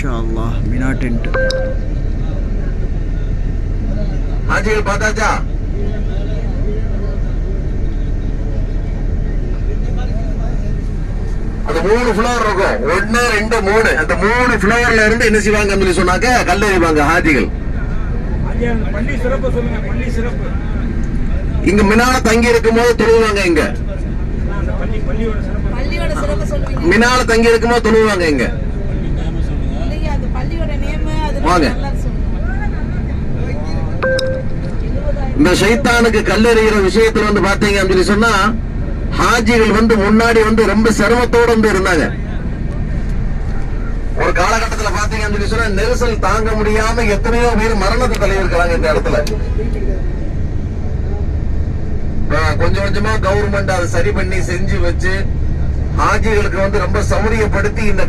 மாஷா அல்லாஹ் Mina tent. ஹாஜிகள் பார்த்தாச்சா? அந்த 3 floor இருக்கும், 1 2 3. அந்த 3 ஃப்ளோர்ல இருந்து என்ன செய்வாங்க அப்படின்னு சொன்னாக்க கல்லெறிவாங்க ஹாஜிகள். பள்ளி சிறப்பு சொல்லுங்க. பள்ளி சிறப்பு இங்க மினால தங்கி இருக்கும் போது தொழுவாங்க. இங்க பள்ளியோட சிறப்பு சொல்லுங்க. மினால தங்கி இருக்கும் போது தொழுவாங்க. இங்க அந்த பள்ளியோட நேம் அது வாங்க. இந்த ஷைத்தானுக்கு கல்லெறிகிற விஷயத்துல வந்து பாத்தீங்க அப்படின்னு சொன்னா ஹாஜிகள் வந்து முன்னாடி வந்து ரொம்ப சிரமத்தோட வந்து இருந்தாங்க. ஒரு காலகட்டத்துல பாத்தீங்க அப்படின்னு சொன்னா நெரிசல் தாங்க முடியாம எத்தனையோ பேர் மரணத்தை தலைவர்களாங்க இந்த இடத்துல. கொஞ்சம் கொஞ்சமா கவர்மெண்ட் அதை சரி பண்ணி செஞ்சு வச்சு ஹாஜிகளுக்கு வந்து ரொம்ப சௌரியப்படுத்தி இந்த